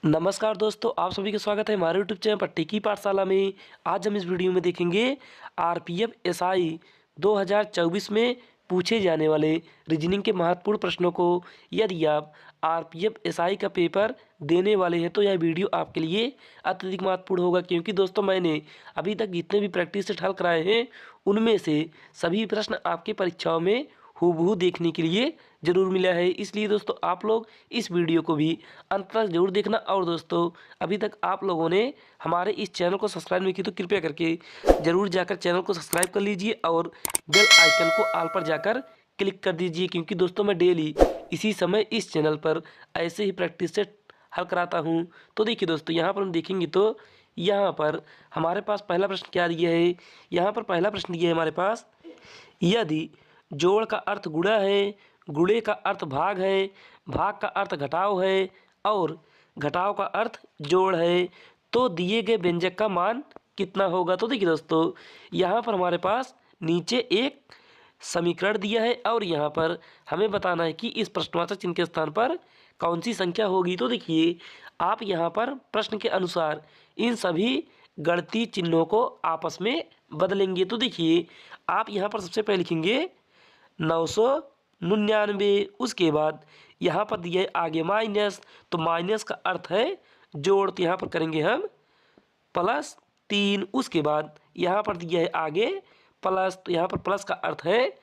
नमस्कार दोस्तों, आप सभी का स्वागत है हमारे यूट्यूब चैनल पट्टी की पाठशाला में। आज हम इस वीडियो में देखेंगे आरपीएफ एसआई 2024 में पूछे जाने वाले रीजनिंग के महत्वपूर्ण प्रश्नों को। यदि आप आरपीएफ एसआई का पेपर देने वाले हैं तो यह वीडियो आपके लिए अत्यधिक महत्वपूर्ण होगा, क्योंकि दोस्तों मैंने अभी तक जितने भी प्रैक्टिस सेट हल कराए हैं उनमें से सभी प्रश्न आपके परीक्षाओं में हूबहू देखने के लिए ज़रूर मिला है। इसलिए दोस्तों आप लोग इस वीडियो को भी अंत तक जरूर देखना। और दोस्तों अभी तक आप लोगों ने हमारे इस चैनल को सब्सक्राइब नहीं की तो कृपया करके ज़रूर जाकर चैनल को सब्सक्राइब कर लीजिए और बेल आइकन को ऑल पर जाकर क्लिक कर दीजिए, क्योंकि दोस्तों मैं डेली इसी समय इस चैनल पर ऐसे ही प्रैक्टिस सेट हल कराता हूँ। तो देखिए दोस्तों, यहाँ पर हम देखेंगे तो यहाँ पर हमारे पास पहला प्रश्न क्या दिया है। यहाँ पर पहला प्रश्न दिया है हमारे पास, यदि जोड़ का अर्थ गुणा है, गुणे का अर्थ भाग है, भाग का अर्थ घटाव है और घटाव का अर्थ जोड़ है, तो दिए गए व्यंजक का मान कितना होगा। तो देखिए दोस्तों, यहाँ पर हमारे पास नीचे एक समीकरण दिया है और यहाँ पर हमें बताना है कि इस प्रश्नवाचक चिन्ह के स्थान पर कौन सी संख्या होगी। तो देखिए, आप यहाँ पर प्रश्न के अनुसार इन सभी गणितीय चिन्हों को आपस में बदलेंगे। तो देखिए, आप यहाँ पर सबसे पहले लिखेंगे 999। उसके बाद यहाँ पर दिया है आगे माइनस, तो माइनस का अर्थ है जोड़, तो यहाँ पर करेंगे हम +3। उसके बाद यहाँ पर दिया है आगे प्लस, तो यहाँ पर प्लस का अर्थ है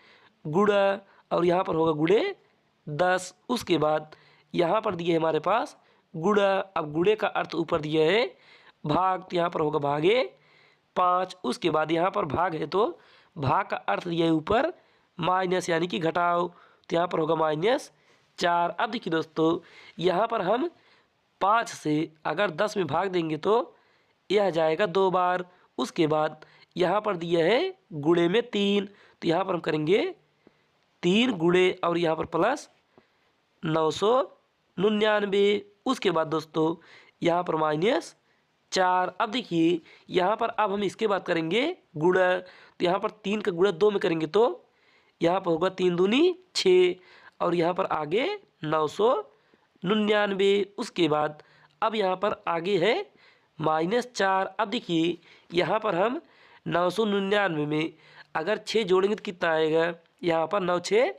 गुणा और यहाँ पर होगा गुणे 10। उसके बाद यहाँ पर दिया है हमारे पास गुणा, अब गुणे का अर्थ ऊपर दिया है भाग, तो यहाँ पर होगा भागे 5। उसके बाद यहाँ पर भाग है तो भाग का अर्थ दिया है ऊपर माइनस यानी कि घटाओ, तो यहाँ पर होगा -4। अब देखिए दोस्तों, यहाँ पर हम 5 से अगर 10 में भाग देंगे तो यह जाएगा 2 बार। उसके बाद यहाँ पर दिया है गुणे में 3, तो यहाँ पर हम करेंगे 3 गुणे और यहाँ पर प्लस 999। उसके बाद दोस्तों यहाँ पर -4। अब देखिए यहाँ पर अब हम इसके बाद करेंगे गुणा, तो यहाँ पर 3 का गुणा 2 में करेंगे तो यहाँ पर होगा 3 दूनी 6 और यहाँ पर आगे 999। उसके बाद अब यहाँ पर आगे है -4। अब देखिए यहाँ पर हम 999 में अगर 6 जोड़ेंगे तो कितना आएगा, यहाँ पर 9 6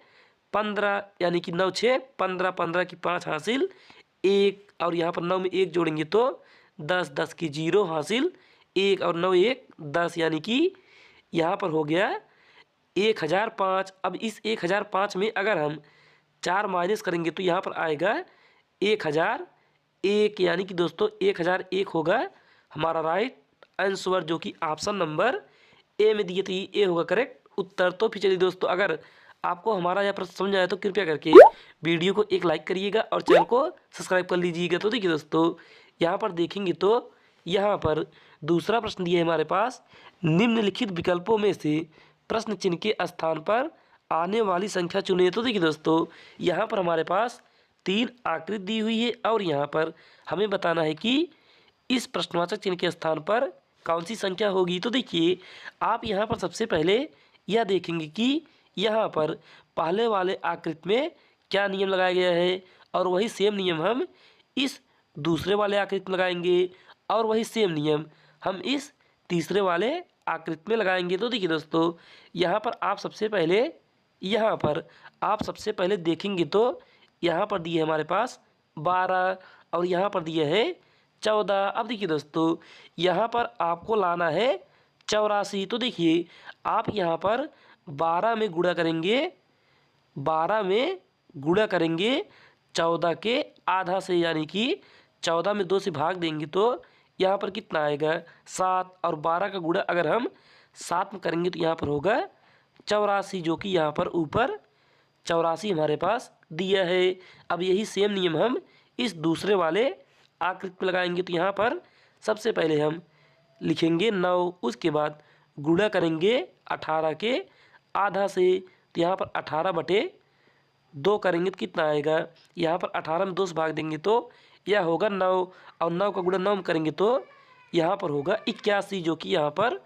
15 यानी कि 9 6 15, 15 की 5 हासिल 1 और यहाँ पर 9 में 1 जोड़ेंगे तो 10, 10 की 0 हासिल 1 और 9 1 10 यानी कि यहाँ पर हो गया 1005। अब इस 1005 में अगर हम 4 माइनस करेंगे तो यहाँ पर आएगा 1001, यानी कि दोस्तों 1001 होगा हमारा राइट आंसर, जो कि ऑप्शन नंबर ए में दिए थे। ए होगा करेक्ट उत्तर। तो फिर चलिए दोस्तों, अगर आपको हमारा यह प्रश्न समझ आया तो कृपया करके वीडियो को एक लाइक करिएगा और चैनल को सब्सक्राइब कर लीजिएगा। तो देखिए दोस्तों, यहाँ पर देखेंगे तो यहाँ पर दूसरा प्रश्न दिया है हमारे पास, निम्नलिखित विकल्पों में से प्रश्न चिन्ह के स्थान पर आने वाली संख्या चुने। तो देखिए दोस्तों, यहाँ पर हमारे पास 3 आकृति दी हुई है और यहाँ पर हमें बताना है कि इस प्रश्नवाचक चिन्ह के स्थान पर कौन सी संख्या होगी। तो देखिए, आप यहाँ पर सबसे पहले यह देखेंगे कि यहाँ पर पहले वाले आकृति में क्या नियम लगाया गया है और वही सेम नियम हम इस दूसरे वाले आकृति में लगाएंगे और वही सेम नियम हम इस तीसरे वाले आकृति में लगाएंगे। तो देखिए दोस्तों, यहाँ पर आप सबसे पहले देखेंगे तो यहाँ पर दिए हमारे पास 12 और यहाँ पर दिया है 14। अब देखिए दोस्तों, यहाँ पर आपको लाना है 84। तो देखिए, आप यहाँ पर 12 में गुणा करेंगे 14 के आधा से, यानी कि 14 में 2 से भाग देंगे तो यहाँ पर कितना आएगा 7 और 12 का गुणा अगर हम 7 में करेंगे तो यहाँ पर होगा 84, जो कि यहाँ पर ऊपर 84 हमारे पास दिया है। अब यही सेम नियम हम इस दूसरे वाले आकृति में लगाएंगे। तो यहाँ पर सबसे पहले हम लिखेंगे 9, उसके बाद गुणा करेंगे 18 के आधा से, तो यहाँ पर 18/2 करेंगे तो कितना आएगा, यहाँ पर 18 में 2 से भाग देंगे तो यह होगा 9 और 9 का गुणा 9 में करेंगे तो यहाँ पर होगा 81, जो कि यहाँ पर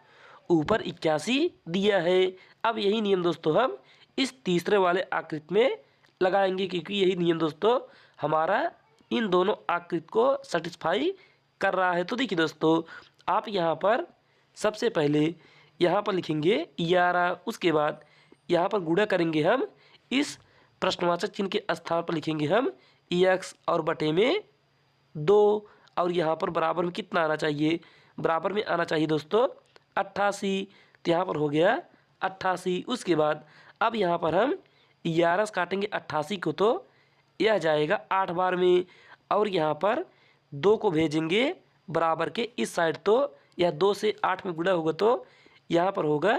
ऊपर 81 दिया है। अब यही नियम दोस्तों हम इस तीसरे वाले आकृति में लगाएंगे, क्योंकि यही नियम दोस्तों हमारा इन दोनों आकृति को सेटिस्फाई कर रहा है। तो देखिए दोस्तों, आप यहाँ पर सबसे पहले यहाँ पर लिखेंगे 11, उसके बाद यहाँ पर गुणा करेंगे हम, इस प्रश्नवाचक चिन्ह के स्थान पर लिखेंगे हम x और बटे में 2, और यहाँ पर बराबर में कितना आना चाहिए, बराबर में आना चाहिए दोस्तों 88। तो यहाँ पर हो गया 88। उसके बाद अब यहाँ पर हम 11 से काटेंगे 88 को, तो यह जाएगा 8 बार में, और यहाँ पर 2 को भेजेंगे बराबर के इस साइड, तो यह 2 से 8 में गुणा होगा, तो यहाँ पर होगा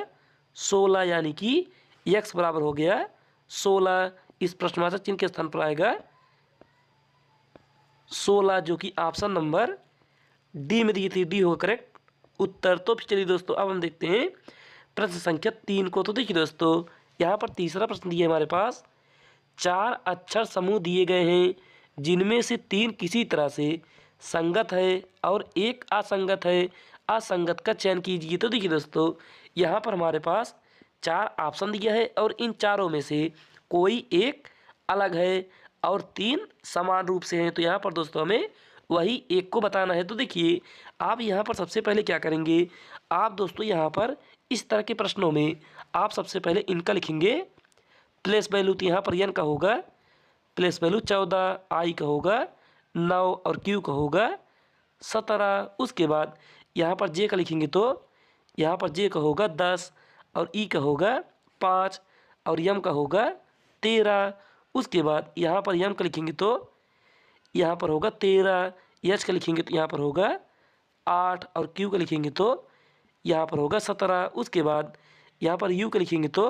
16, यानी कि x बराबर हो गया 16। इस प्रश्नवाचक चिन्ह के स्थान पर आएगा 16, जो कि ऑप्शन नंबर डी में दी थी, डी होगा करेक्ट उत्तर। तो चलिए दोस्तों, अब हम देखते हैं प्रश्न संख्या 3 को। तो देखिए दोस्तों, यहाँ पर तीसरा प्रश्न दिया है हमारे पास, 4 अक्षर समूह दिए गए हैं जिनमें से 3 किसी तरह से संगत है और एक असंगत है, असंगत का चयन कीजिए। तो देखिए दोस्तों, यहाँ पर हमारे पास 4 ऑप्शन दिया है और इन चारों में से कोई एक अलग है और 3 समान रूप से हैं। तो यहाँ पर दोस्तों हमें वही एक को बताना है। तो देखिए, आप यहाँ पर सबसे पहले क्या करेंगे, आप दोस्तों यहाँ पर इस तरह के प्रश्नों में आप सबसे पहले इनका लिखेंगे प्लेस वैल्यू। तो यहाँ पर एन का होगा प्लेस वैल्यू 14, आई का होगा 9 और क्यू का होगा 17। उसके बाद यहाँ पर जे का लिखेंगे, तो यहाँ पर जे का होगा 10 और ई का होगा 5 और यम का होगा 13। उसके बाद यहाँ पर यम का लिखेंगे, तो यहाँ पर होगा 13, एच का लिखेंगे तो यहाँ पर होगा 8 और क्यू का लिखेंगे तो यहाँ पर होगा 17। उसके बाद यहाँ पर यू का लिखेंगे तो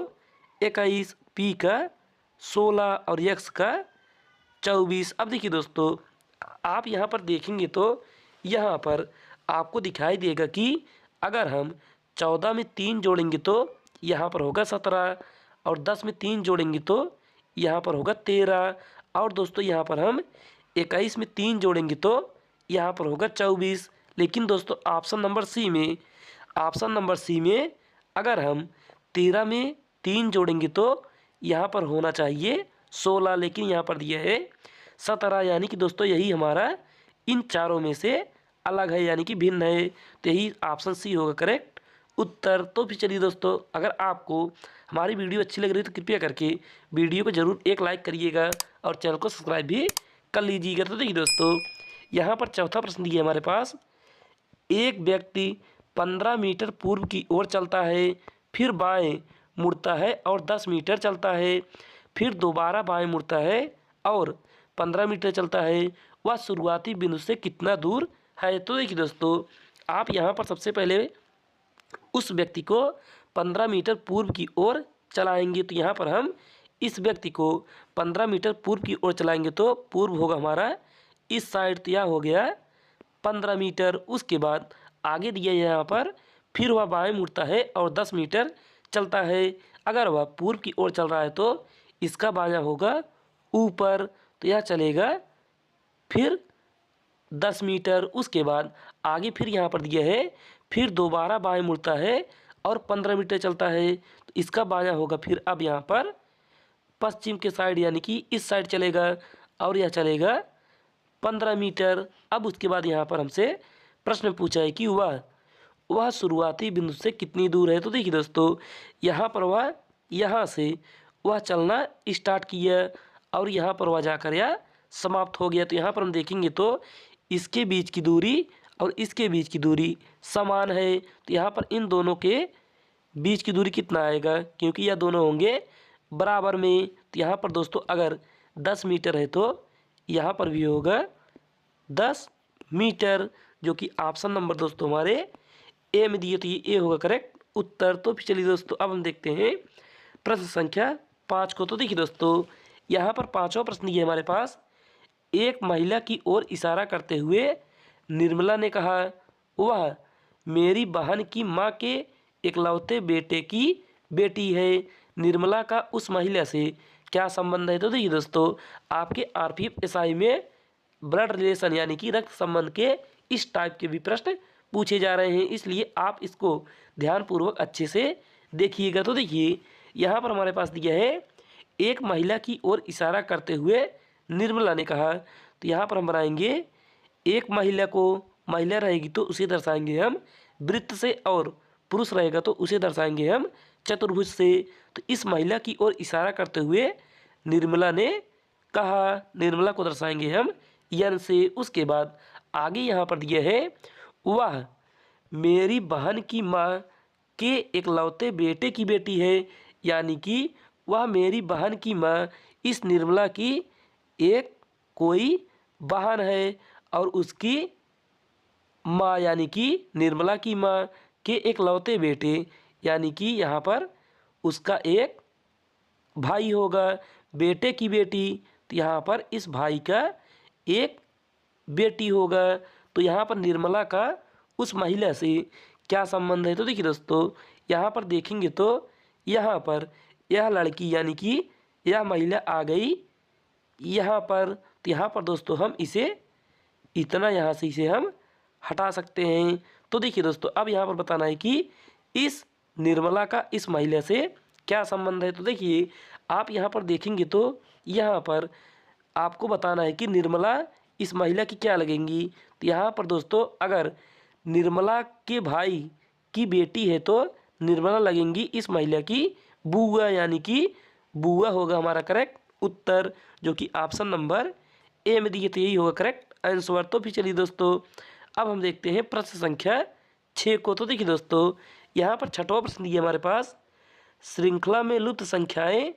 21, पी का 16 और एक्स का 24। अब देखिए दोस्तों, आप यहाँ पर देखेंगे तो यहाँ पर आपको दिखाई देगा कि अगर हम 14 में 3 जोड़ेंगे तो यहाँ पर होगा 17, और 10 में 3 जोड़ेंगे तो यहाँ पर होगा 13, और दोस्तों यहाँ पर हम 21 में 3 जोड़ेंगे तो यहाँ पर होगा 24। लेकिन दोस्तों ऑप्शन नंबर सी में अगर हम 13 में 3 जोड़ेंगे तो यहाँ पर होना चाहिए 16, लेकिन यहाँ पर दिया है 17, यानी कि दोस्तों यही हमारा इन चारों में से अलग है, यानी कि भिन्न है। तो यही ऑप्शन सी होगा करेक्ट उत्तर। तो फिर चलिए दोस्तों, अगर आपको हमारी वीडियो अच्छी लग रही है तो कृपया करके वीडियो को ज़रूर एक लाइक करिएगा और चैनल को सब्सक्राइब भी कर लीजिएगा। तो देखिए दोस्तों, यहाँ पर चौथा प्रश्न दिया है हमारे पास, एक व्यक्ति 15 मीटर पूर्व की ओर चलता है, फिर बाएं मुड़ता है और 10 मीटर चलता है, फिर दोबारा बाएं मुड़ता है और 15 मीटर चलता है, वह शुरुआती बिंदु से कितना दूर है। तो देखिए दोस्तों, आप यहाँ पर सबसे पहले उस व्यक्ति को 15 मीटर पूर्व की ओर चलाएंगे। तो यहाँ पर हम इस व्यक्ति को 15 मीटर पूर्व की ओर चलाएंगे, तो पूर्व होगा हमारा इस साइड, तो यह हो गया 15 मीटर। उसके बाद आगे दिया यहाँ पर, फिर वह बाएं मुड़ता है और 10 मीटर चलता है। अगर वह पूर्व की ओर चल रहा है तो इसका बायां होगा ऊपर, तो यह चलेगा फिर 10 मीटर। उसके बाद आगे फिर यहाँ पर दिया है, फिर दोबारा बाएं मुड़ता है और 15 मीटर चलता है, तो इसका बायां होगा फिर अब यहाँ पर पश्चिम के साइड, यानी कि इस साइड चलेगा, और यह चलेगा 15 मीटर। अब उसके बाद यहाँ पर हमसे प्रश्न पूछा है कि वह शुरुआती बिंदु से कितनी दूर है। तो देखिए दोस्तों, यहाँ पर वह यहाँ से वह चलना स्टार्ट किया और यहाँ पर वह जाकर यह समाप्त हो गया। तो यहाँ पर हम देखेंगे तो इसके बीच की दूरी और इसके बीच की दूरी समान है। तो यहाँ पर इन दोनों के बीच की दूरी कितना आएगा, क्योंकि यह दोनों होंगे बराबर में। तो यहाँ पर दोस्तों अगर 10 मीटर है तो यहाँ पर भी होगा 10 मीटर, जो कि ऑप्शन नंबर दोस्तों हमारे ए में दिए, तो ये ए होगा करेक्ट उत्तर। तो चलिए दोस्तों, अब हम देखते हैं प्रश्न संख्या 5 को। तो देखिए दोस्तों, यहाँ पर 5वां प्रश्न ये हमारे पास, एक महिला की ओर इशारा करते हुए निर्मला ने कहा, वह मेरी बहन की माँ के इकलौते बेटे की बेटी है। निर्मला का उस महिला से क्या संबंध है। तो देखिए दोस्तों, आपके आरपीएफ एसआई में ब्लड रिलेशन यानी कि रक्त संबंध के इस टाइप के भी प्रश्न पूछे जा रहे हैं, इसलिए आप इसको ध्यानपूर्वक अच्छे से देखिएगा। तो देखिए, यहाँ पर हमारे पास दिया है, एक महिला की ओर इशारा करते हुए निर्मला ने कहा। तो यहाँ पर हम बनाएंगे एक महिला को, महिला रहेगी तो उसे दर्शाएंगे हम वृत्त से, और पुरुष रहेगा तो उसे दर्शाएंगे हम चतुर्भुज से। तो इस महिला की ओर इशारा करते हुए निर्मला ने कहा, निर्मला को दर्शाएंगे हम यन से। उसके बाद आगे यहाँ पर दिया है वह मेरी बहन की माँ के इकलौते बेटे की बेटी है, यानी कि वह मेरी बहन की माँ इस निर्मला की एक कोई बहन है और उसकी माँ यानी कि निर्मला की माँ के इकलौते बेटे, यानी कि यहाँ पर उसका एक भाई होगा, बेटे की बेटी, तो यहाँ पर इस भाई का एक बेटी होगा। तो यहाँ पर निर्मला का उस महिला से क्या संबंध है? तो देखिए दोस्तों, यहाँ पर देखेंगे तो यहाँ पर यह लड़की यानी कि यह महिला आ गई यहाँ पर। तो यहाँ पर दोस्तों हम इसे इतना यहाँ से इसे हम हटा सकते हैं। तो देखिए दोस्तों, अब यहाँ पर बताना है कि इस निर्मला का इस महिला से क्या संबंध है। तो देखिए आप यहाँ पर देखेंगे तो यहाँ पर आपको बताना है कि निर्मला इस महिला की क्या लगेंगी। तो यहाँ पर दोस्तों अगर निर्मला के भाई की बेटी है तो निर्मला लगेंगी इस महिला की बुआ, यानी कि बुआ होगा हमारा करेक्ट उत्तर, जो कि ऑप्शन नंबर ए में दिए थे, यही होगा करेक्ट आंसर। तो फिर चलिए दोस्तों अब हम देखते हैं प्रश्न संख्या 6 को। तो देखिए दोस्तों यहाँ पर छठवां प्रश्न दिया हमारे पास, श्रृंखला में लुप्त संख्याएं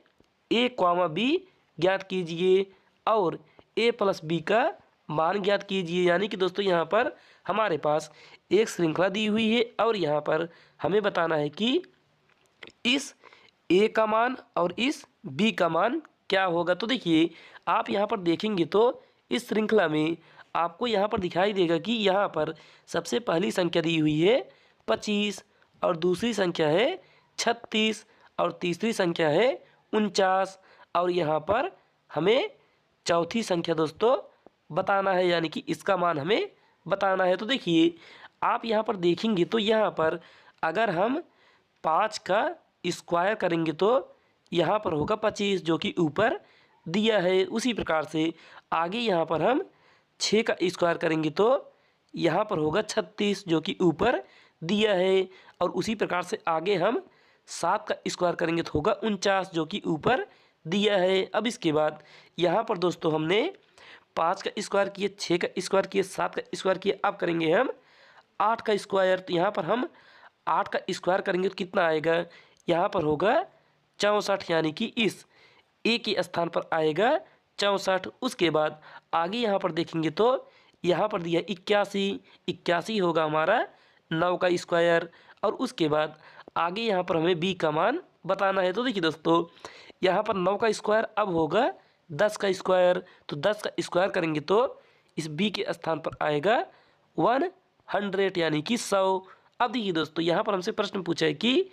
a, b ज्ञात कीजिए और a प्लस b का मान ज्ञात कीजिए। यानी कि दोस्तों यहाँ पर हमारे पास एक श्रृंखला दी हुई है और यहाँ पर हमें बताना है कि इस a का मान और इस b का मान क्या होगा। तो देखिए आप यहाँ पर देखेंगे तो इस श्रृंखला में आपको यहाँ पर दिखाई देगा कि यहाँ पर सबसे पहली संख्या दी हुई है 25 और दूसरी संख्या है 36 और तीसरी संख्या है 49 और यहाँ पर हमें चौथी संख्या दोस्तों बताना है, यानी कि इसका मान हमें बताना है। तो देखिए आप यहाँ पर देखेंगे तो यहाँ पर अगर हम 5 का स्क्वायर करेंगे तो यहाँ पर होगा 25 जो कि ऊपर दिया है। उसी प्रकार से आगे यहाँ पर हम 6 का स्क्वायर करेंगे तो यहाँ पर होगा 36 जो कि ऊपर दिया है। और उसी प्रकार से आगे हम 7 का स्क्वायर करेंगे तो होगा 49 जो कि ऊपर दिया है। अब इसके बाद यहाँ पर दोस्तों हमने 5 का स्क्वायर किए, 6 का स्क्वायर किए, 7 का स्क्वायर किए, अब करेंगे हम 8 का स्क्वायर। तो यहाँ पर हम 8 का स्क्वायर करेंगे तो कितना आएगा, यहाँ पर होगा 64, यानी कि इस ए के स्थान पर आएगा 64। उसके बाद आगे यहाँ पर देखेंगे तो यहाँ पर दिया 81 होगा हमारा 9 का स्क्वायर। और उसके बाद आगे यहाँ पर हमें बी का मान बताना है। तो देखिए दोस्तों यहाँ पर 9 का स्क्वायर अब होगा 10 का स्क्वायर, तो 10 का स्क्वायर करेंगे तो इस बी के स्थान पर आएगा 100, यानी कि 100। अब देखिए दोस्तों यहाँ पर हमसे प्रश्न पूछा है कि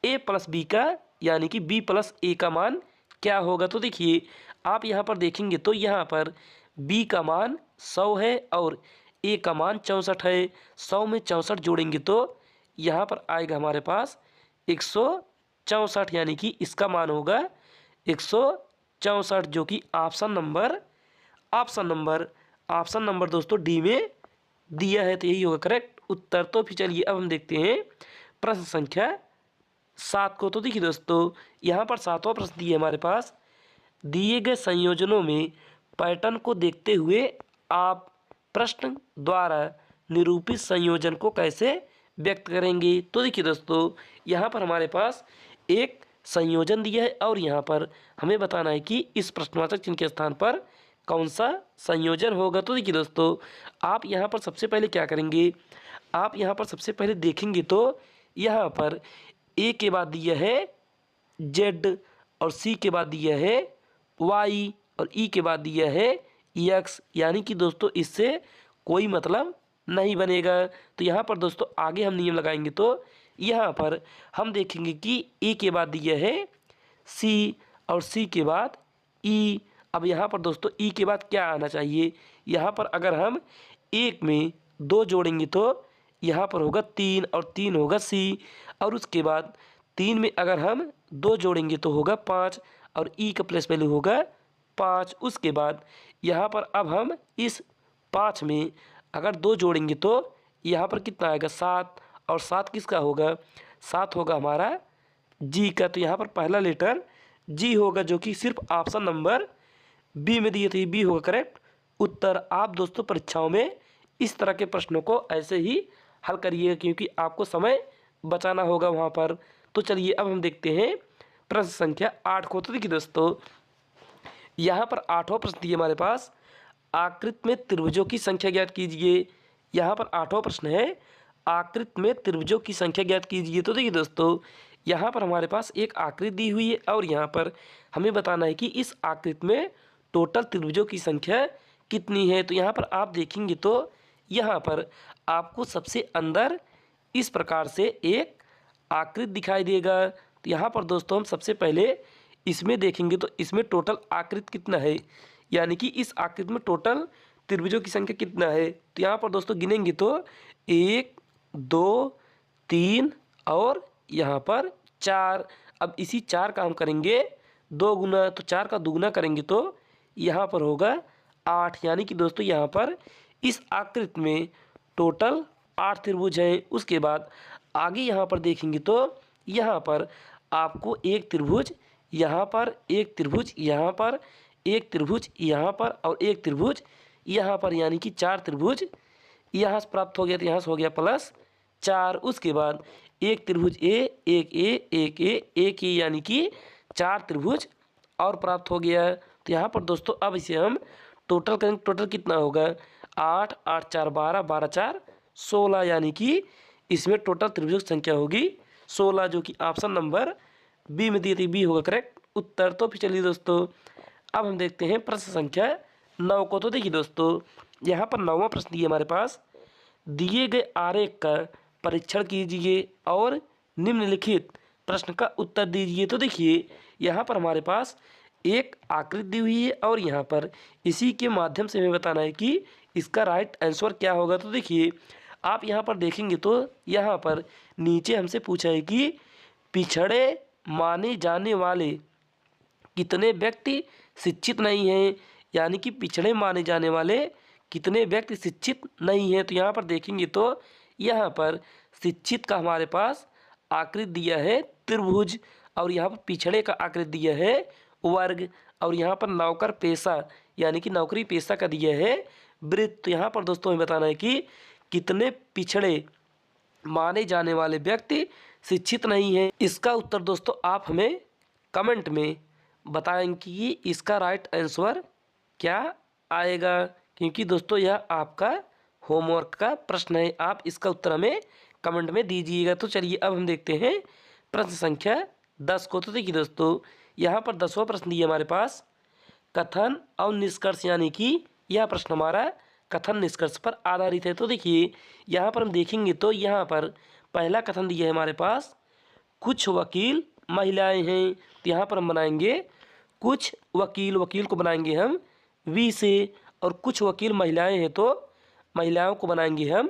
a प्लस बी का यानी कि b प्लस ए का मान क्या होगा। तो देखिए आप यहाँ पर देखेंगे तो यहाँ पर b का मान 100 है और a का मान 64 है। 100 में 64 जोड़ेंगे तो यहाँ पर आएगा हमारे पास 164, यानी कि इसका मान होगा 164 जो कि ऑप्शन नंबर दोस्तों डी में दिया है। तो यही होगा करेक्ट उत्तर। तो फिर चलिए अब हम देखते हैं प्रश्न संख्या 7 को। तो देखिए दोस्तों यहाँ पर 7वां प्रश्न दिया हमारे पास, दिए गए संयोजनों में पैटर्न को देखते हुए आप प्रश्न द्वारा निरूपित संयोजन को कैसे व्यक्त करेंगे। तो देखिए दोस्तों यहाँ पर हमारे पास एक संयोजन दिया है और यहाँ पर हमें बताना है कि इस प्रश्नवाचक चिन्ह के स्थान पर कौन सा संयोजन होगा। तो देखिए दोस्तों आप यहाँ पर सबसे पहले क्या करेंगे, आप यहाँ पर सबसे पहले देखेंगे तो यहाँ पर ए के बाद दिया है जेड और सी के बाद दिया है वाई और ई के बाद दिया है एक्स, यानी कि दोस्तों इससे कोई मतलब नहीं बनेगा। तो यहाँ पर दोस्तों आगे हम नियम लगाएंगे तो यहाँ पर हम देखेंगे कि ए के बाद दिया है सी और सी के बाद ई। अब यहाँ पर दोस्तों ई के बाद क्या आना चाहिए, यहाँ पर अगर हम एक में 2 जोड़ेंगे तो यहाँ पर होगा 3 और 3 होगा सी। और उसके बाद 3 में अगर हम 2 जोड़ेंगे तो होगा 5 और ई का प्लेस वैल्यू होगा 5। उसके बाद यहाँ पर अब हम इस 5 में अगर 2 जोड़ेंगे तो यहाँ पर कितना आएगा 7, और 7 किसका होगा, 7 होगा हमारा जी का। तो यहाँ पर पहला लेटर जी होगा, जो कि सिर्फ ऑप्शन नंबर बी में दिए थे, बी होगा करेक्ट उत्तर। आप दोस्तों परीक्षाओं में इस तरह के प्रश्नों को ऐसे ही हल करिएगा, क्योंकि आपको समय बचाना होगा वहाँ पर। तो चलिए अब हम देखते हैं प्रश्न संख्या 8 को। तो देखिए दोस्तों, यहाँ पर 8वां प्रश्न दिए हमारे पास, आकृति में त्रिभुजों की संख्या ज्ञात कीजिए। यहाँ पर 8वां प्रश्न है, आकृति में त्रिभुजों की संख्या ज्ञात कीजिए। तो देखिए दोस्तों, यहाँ पर हमारे पास एक आकृति दी हुई है और यहाँ पर हमें बताना है कि इस आकृति में टोटल त्रिभुजों की संख्या कितनी है। तो यहाँ पर आप देखेंगे तो यहाँ पर आपको सबसे अंदर इस प्रकार से एक आकृति दिखाई देगा। तो यहाँ पर दोस्तों हम सबसे पहले इसमें देखेंगे तो इसमें टोटल आकृति कितना है, यानी कि इस आकृति में टोटल त्रिभुजों की संख्या कितना है। तो यहाँ पर दोस्तों गिनेंगे तो 1 2 3 और यहाँ पर 4। अब इसी 4 का हम करेंगे 2 गुना, तो 4 का दुगुना करेंगे तो यहाँ पर होगा 8। यानी कि दोस्तों यहाँ पर इस आकृति में टोटल 8 त्रिभुज हैं। उसके बाद आगे यहाँ पर देखेंगे तो यहाँ पर आपको एक त्रिभुज यहाँ पर, एक त्रिभुज यहाँ पर, एक त्रिभुज यहाँ पर और एक त्रिभुज यहाँ पर, यानी कि 4 त्रिभुज यहाँ से प्राप्त हो गया। तो यहाँ से हो गया +4। उसके बाद एक त्रिभुज एक ए, यानी कि 4 त्रिभुज और प्राप्त हो गया। तो यहाँ पर दोस्तों अब इसे हम टोटल करेंगे, टोटल कितना होगा 8 8 4 12 12 4 16, यानी कि इसमें टोटल त्रिभुजों की संख्या होगी 16, जो कि ऑप्शन नंबर बी में दी थी, बी होगा करेक्ट उत्तर। तो फिर चलिए दोस्तों अब हम देखते हैं प्रश्न संख्या 9 को। तो देखिए दोस्तों, यहाँ पर 9वां प्रश्न दिए हमारे पास, दिए गए आरेख का परीक्षण कीजिए और निम्नलिखित प्रश्न का उत्तर दीजिए। तो देखिए यहाँ पर हमारे पास एक आकृति दी हुई है और यहाँ पर इसी के माध्यम से हमें बताना है कि इसका राइट आंसर क्या होगा। तो देखिए आप यहाँ पर देखेंगे तो यहाँ पर नीचे हमसे पूछा है कि पिछड़े माने जाने वाले कितने व्यक्ति शिक्षित नहीं हैं, यानी कि पिछड़े माने जाने वाले कितने व्यक्ति शिक्षित नहीं हैं। तो यहाँ पर देखेंगे तो यहाँ पर शिक्षित का हमारे पास आकृति दिया है त्रिभुज, और यहाँ पर पिछड़े का आकृति दिया है वर्ग, और यहाँ पर नौकर पेशा यानी कि नौकरी पेशा का दिया है वृत्त। तो यहाँ पर दोस्तों हमें बताना है कि कितने पिछड़े माने जाने वाले व्यक्ति शिक्षित नहीं हैं। इसका उत्तर दोस्तों आप हमें कमेंट में बताएंगे कि इसका राइट आंसर क्या आएगा, क्योंकि दोस्तों यह आपका होमवर्क का प्रश्न है। आप इसका उत्तर हमें कमेंट में दीजिएगा। तो चलिए अब हम देखते हैं प्रश्न संख्या 10 को। तो देखिए दोस्तों, यहाँ पर 10वां प्रश्न दिया हमारे पास, कथन और निष्कर्ष, यानी कि यह प्रश्न हमारा कथन निष्कर्ष पर आधारित है। तो देखिए यहाँ पर हम देखेंगे तो यहाँ पर पहला कथन दिया है हमारे पास, कुछ वकील महिलाएं हैं। तो यहाँ पर हम बनाएंगे कुछ वकील, वकील को बनाएंगे हम वी से, और कुछ वकील महिलाएं हैं तो महिलाओं को बनाएंगे हम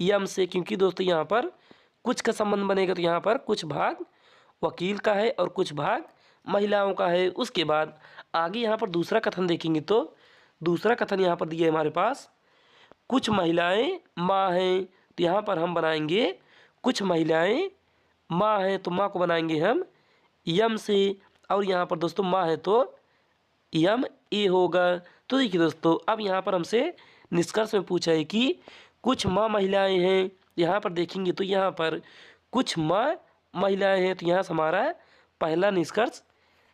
यम से, क्योंकि दोस्तों यहाँ पर कुछ का संबंध बनेगा। तो यहाँ पर कुछ भाग वकील का है और कुछ भाग महिलाओं का है। उसके बाद आगे यहाँ पर दूसरा कथन देखेंगे तो दूसरा कथन यहाँ पर दिया है हमारे पास, कुछ महिलाएं माँ हैं। तो यहाँ पर हम बनाएंगे कुछ महिलाएं माँ हैं, तो माँ को बनाएंगे हम यम से, और यहाँ पर दोस्तों माँ है तो यम ए होगा। तो देखिए दोस्तों अब यहाँ पर हमसे निष्कर्ष में पूछा है कि कुछ माँ महिलाएं हैं। यहाँ पर देखेंगे तो यहाँ पर कुछ माँ महिलाएं हैं, तो यहाँ से हमारा पहला निष्कर्ष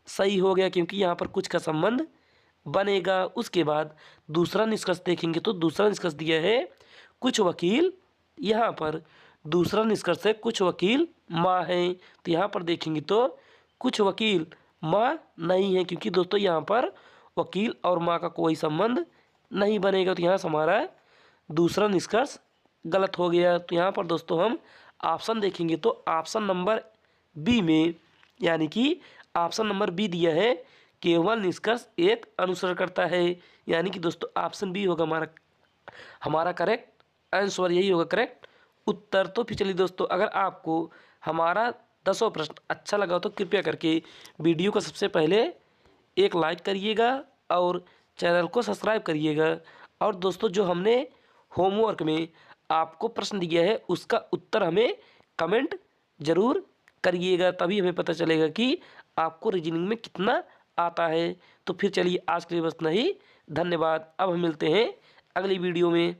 सही हो गया, क्योंकि यहाँ पर कुछ का संबंध बनेगा। उसके बाद दूसरा निष्कर्ष देखेंगे तो दूसरा निष्कर्ष दिया है कुछ वकील, यहाँ पर दूसरा निष्कर्ष है कुछ वकील माँ हैं। तो यहाँ पर देखेंगे तो कुछ वकील माँ नहीं है, क्योंकि दोस्तों यहाँ पर वकील और माँ का कोई संबंध नहीं बनेगा। तो यहाँ से हमारा दूसरा निष्कर्ष गलत हो गया। तो यहाँ पर दोस्तों हम ऑप्शन देखेंगे तो ऑप्शन नंबर बी में, यानी कि ऑप्शन नंबर बी दिया है केवल निष्कर्ष एक अनुसरण करता है, यानी कि दोस्तों ऑप्शन बी होगा हमारा करेक्ट आंसर, यही होगा करेक्ट उत्तर। तो फिर चलिए दोस्तों, अगर आपको हमारा 10वां प्रश्न अच्छा लगा तो कृपया करके वीडियो को सबसे पहले एक लाइक करिएगा और चैनल को सब्सक्राइब करिएगा। और दोस्तों, जो हमने होमवर्क में आपको प्रश्न दिया है उसका उत्तर हमें कमेंट ज़रूर करिएगा, तभी हमें पता चलेगा कि आपको रीजनिंग में कितना आता है। तो फिर चलिए, आज के लिए बस नहीं, धन्यवाद। अब हम मिलते हैं अगली वीडियो में।